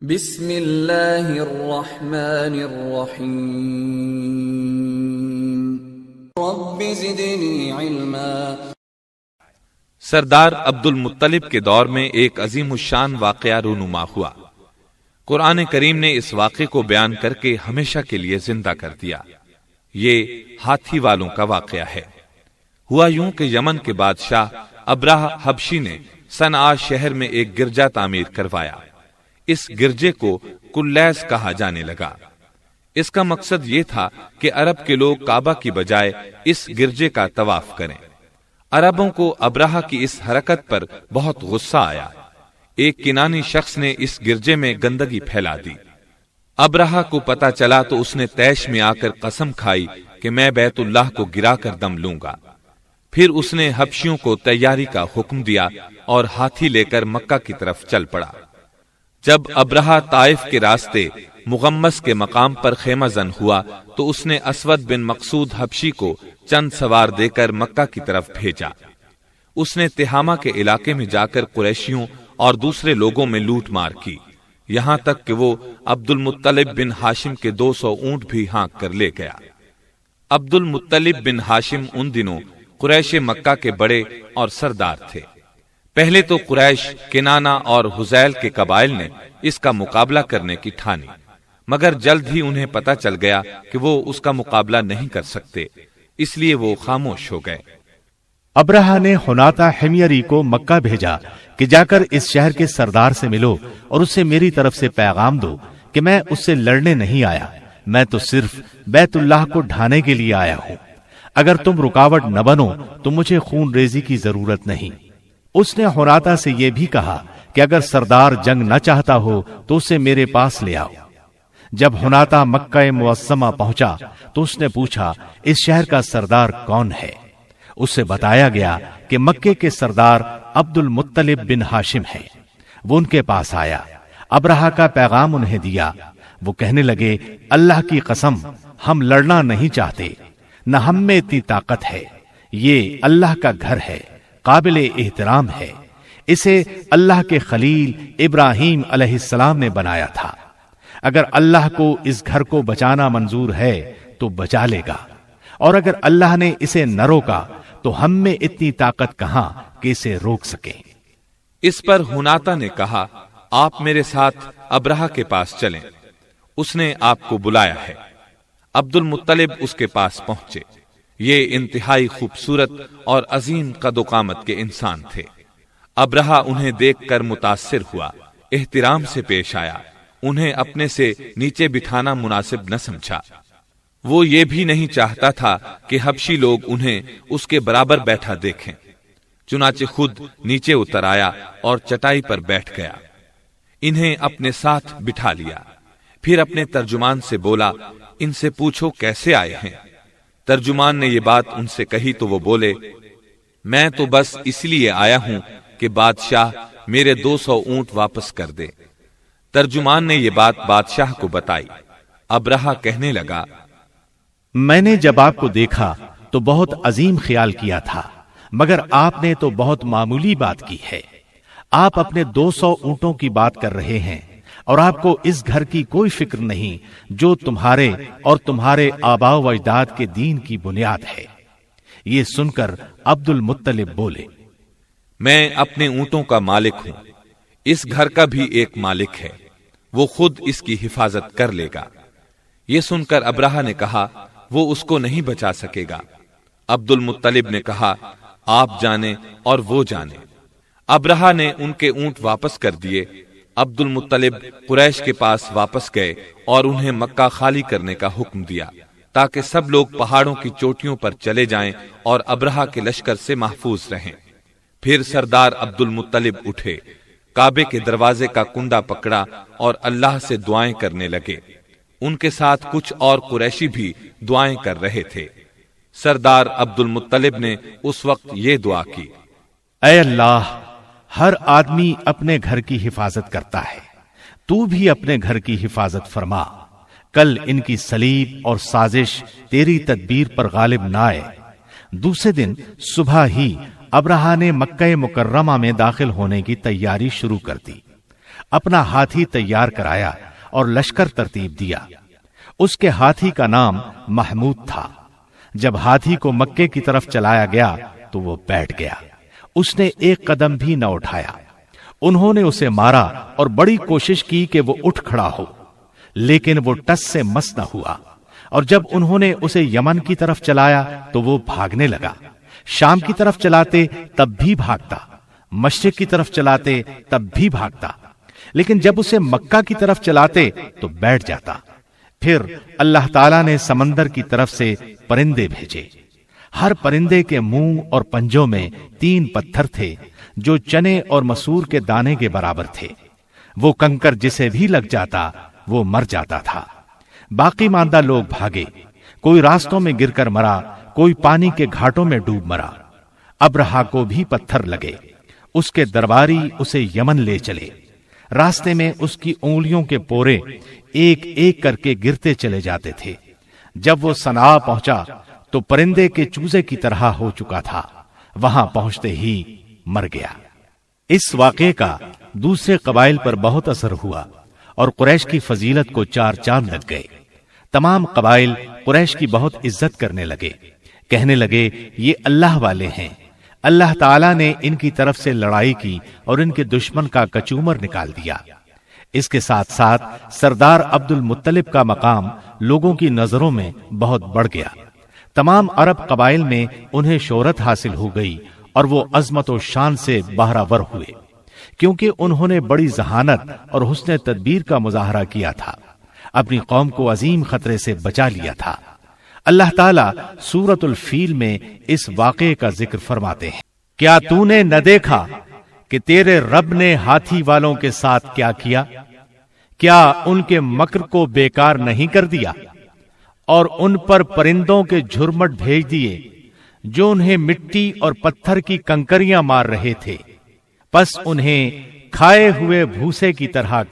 بسم اللہ الرحمن الرحیم رب زدنی علما۔ سردار عبد المطلب کے دور میں ایک عظیم الشان واقعہ رونما ہوا۔ قرآن کریم نے اس واقعے کو بیان کر کے ہمیشہ کے لیے زندہ کر دیا۔ یہ ہاتھی والوں کا واقعہ ہے۔ ہوا یوں کہ یمن کے بادشاہ ابرہہ حبشی نے صنعاء شہر میں ایک گرجا تعمیر کروایا۔ اس گرجے کو کلیس کہا جانے لگا۔ اس کا مقصد یہ تھا کہ عرب کے لوگ کعبہ کی بجائے اس گرجے کا طواف کریں۔ عربوں کو ابرہہ کی اس حرکت پر بہت غصہ آیا۔ ایک کنانی شخص نے اس گرجے میں گندگی پھیلا دی۔ ابرہہ کو پتہ چلا تو اس نے طیش میں آ کر قسم کھائی کہ میں بیت اللہ کو گرا کر دم لوں گا۔ پھر اس نے حبشیوں کو تیاری کا حکم دیا اور ہاتھی لے کر مکہ کی طرف چل پڑا۔ جب ابرہہ طائف کے راستے مغمس کے مقام پر خیمہ زن ہوا تو اس نے اسود بن مقصود حبشی کو چند سوار دے کر مکہ کی طرف بھیجا۔ اس نے تہامہ کے علاقے میں جا کر قریشیوں اور دوسرے لوگوں میں لوٹ مار کی، یہاں تک کہ وہ عبد المطلب بن ہاشم کے 200 اونٹ بھی ہانک کر لے گیا۔ عبد المطلب بن ہاشم ان دنوں قریش مکہ کے بڑے اور سردار تھے۔ پہلے تو قریش، کنانہ اور حذیل کے قبائل نے اس کا مقابلہ کرنے کی ٹھانی، مگر جلد ہی انہیں پتہ چل گیا کہ وہ اس کا مقابلہ نہیں کر سکتے، اس لیے وہ خاموش ہو گئے۔ ابرہہ نے حناطہ حمیری کو مکہ بھیجا کہ جا کر اس شہر کے سردار سے ملو اور اسے میری طرف سے پیغام دو کہ میں اس سے لڑنے نہیں آیا، میں تو صرف بیت اللہ کو ڈھانے کے لیے آیا ہوں۔ اگر تم رکاوٹ نہ بنو تو مجھے خون ریزی کی ضرورت نہیں۔ اس نے حناطہ سے یہ بھی کہا کہ اگر سردار جنگ نہ چاہتا ہو تو اسے میرے پاس لے آؤ۔ جب حناطہ مکہ معظمہ پہنچا تو اس نے پوچھا اس شہر کا سردار کون ہے؟ اسے بتایا گیا کہ مکے کے سردار عبد المطلب بن ہاشم ہے۔ وہ ان کے پاس آیا، ابرہہ کا پیغام انہیں دیا۔ وہ کہنے لگے اللہ کی قسم ہم لڑنا نہیں چاہتے، نہ ہم میں اتنی طاقت ہے۔ یہ اللہ کا گھر ہے، قابل احترام ہے، اسے اللہ کے خلیل ابراہیم علیہ السلام نے بنایا تھا۔ اگر اللہ کو اس گھر کو بچانا منظور ہے تو بچا لے گا، اور اگر اللہ نے اسے نہ روکا تو ہم میں اتنی طاقت کہاں کہ اسے روک سکیں۔ اس پر حناطہ نے کہا آپ میرے ساتھ ابرہہ کے پاس چلیں، اس نے آپ کو بلایا ہے۔ عبد المطلب اس کے پاس پہنچے۔ یہ انتہائی خوبصورت اور عظیم قد و قامت کے انسان تھے۔ ابرہہ انہیں دیکھ کر متاثر ہوا، احترام سے پیش آیا، انہیں اپنے سے نیچے بٹھانا مناسب نہ سمجھا۔ وہ یہ بھی نہیں چاہتا تھا کہ حبشی لوگ انہیں اس کے برابر بیٹھا دیکھیں، چنانچہ خود نیچے اتر آیا اور چٹائی پر بیٹھ گیا۔ انہیں اپنے ساتھ بٹھا لیا، پھر اپنے ترجمان سے بولا ان سے پوچھو کیسے آئے ہیں۔ ترجمان نے یہ بات ان سے کہی تو وہ بولے میں تو بس اس لیے آیا ہوں کہ بادشاہ میرے 200 اونٹ واپس کر دے۔ ترجمان نے یہ بات بادشاہ کو بتائی۔ ابرہہ کہنے لگا میں نے جب آپ کو دیکھا تو بہت عظیم خیال کیا تھا، مگر آپ نے تو بہت معمولی بات کی ہے۔ آپ اپنے 200 اونٹوں کی بات کر رہے ہیں اور آپ کو اس گھر کی کوئی فکر نہیں جو تمہارے اور تمہارے آباء و اجداد کے دین کی بنیاد ہے۔ یہ سن کر عبد المطلب بولے میں اپنے اونٹوں کا مالک ہوں، اس گھر کا بھی ایک مالک ہے، وہ خود اس کی حفاظت کر لے گا۔ یہ سن کر ابرہہ نے کہا وہ اس کو نہیں بچا سکے گا۔ عبد المطلب نے کہا آپ جانیں اور وہ جانیں۔ ابرہہ نے ان کے اونٹ واپس کر دیے۔ عبد المطلب قریش کے پاس واپس گئے اور انہیں مکہ خالی کرنے کا حکم دیا تاکہ سب لوگ پہاڑوں کی چوٹیوں پر چلے جائیں اور ابرہہ کے لشکر سے محفوظ رہیں۔ پھر سردار عبد المطلب اٹھے، کعبے کے دروازے کا کنڈا پکڑا اور اللہ سے دعائیں کرنے لگے۔ ان کے ساتھ کچھ اور قریشی بھی دعائیں کر رہے تھے۔ سردار عبد المطلب نے اس وقت یہ دعا کی اے اللہ، ہر آدمی اپنے گھر کی حفاظت کرتا ہے، تو بھی اپنے گھر کی حفاظت فرما۔ کل ان کی صلیب اور سازش تیری تدبیر پر غالب نہ آئے۔ دوسرے دن صبح ہی ابرہہ نے مکہ مکرمہ میں داخل ہونے کی تیاری شروع کر دی۔ اپنا ہاتھی تیار کرایا اور لشکر ترتیب دیا۔ اس کے ہاتھی کا نام محمود تھا۔ جب ہاتھی کو مکے کی طرف چلایا گیا تو وہ بیٹھ گیا، اس نے ایک قدم بھی نہ اٹھایا۔ انہوں نے اسے مارا اور بڑی کوشش کی کہ وہ اٹھ کھڑا ہو، لیکن وہ ٹس سے مس نہ ہوا۔ اور جب انہوں نے اسے یمن کی طرف چلایا تو وہ بھاگنے لگا، شام کی طرف چلاتے تب بھی بھاگتا، مشرق کی طرف چلاتے تب بھی بھاگتا، لیکن جب اسے مکہ کی طرف چلاتے تو بیٹھ جاتا۔ پھر اللہ تعالیٰ نے سمندر کی طرف سے پرندے بھیجے۔ ہر پرندے کے منہ اور پنجوں میں 3 پتھر تھے جو چنے اور مسور کے دانے کے برابر تھے۔ وہ کنکر جسے بھی لگ جاتا وہ مر جاتا تھا۔ باقی ماندہ لوگ بھاگے، کوئی راستوں میں گر کر مرا، کوئی پانی کے گھاٹوں میں ڈوب مرا۔ ابرہا کو بھی پتھر لگے، اس کے درباری اسے یمن لے چلے۔ راستے میں اس کی انگلیوں کے پورے ایک ایک کر کے گرتے چلے جاتے تھے۔ جب وہ صنعاء پہنچا تو پرندے کے چوزے کی طرح ہو چکا تھا، وہاں پہنچتے ہی مر گیا۔ اس واقعے کا دوسرے قبائل پر بہت اثر ہوا اور قریش کی فضیلت کو 4 چاند لگ گئے۔ تمام قبائل قریش کی بہت عزت کرنے لگے، کہنے لگے یہ اللہ والے ہیں۔ اللہ تعالیٰ نے ان کی طرف سے لڑائی کی اور ان کے دشمن کا کچومر نکال دیا۔ اس کے ساتھ ساتھ سردار عبد المطلب کا مقام لوگوں کی نظروں میں بہت بڑھ گیا۔ تمام عرب قبائل میں انہیں شہرت حاصل ہو گئی اور وہ عظمت و شان سے بہرہ ور ہوئے، کیونکہ انہوں نے بڑی ذہانت اور حسن تدبیر کا مظاہرہ کیا تھا، اپنی قوم کو عظیم خطرے سے بچا لیا تھا۔ اللہ تعالیٰ سورۃ الفیل میں اس واقعے کا ذکر فرماتے ہیں، کیا تو نے نہ دیکھا کہ تیرے رب نے ہاتھی والوں کے ساتھ کیا کیا؟ کیا ان کے مکر کو بیکار نہیں کر دیا اور ان پر پرندوں کے جھرمٹ بھیج دیے جو انہیں مٹی اور پتھر کی کنکریاں مار رہے تھے، پس انہیں کھائے ہوئے بھوسے کی طرح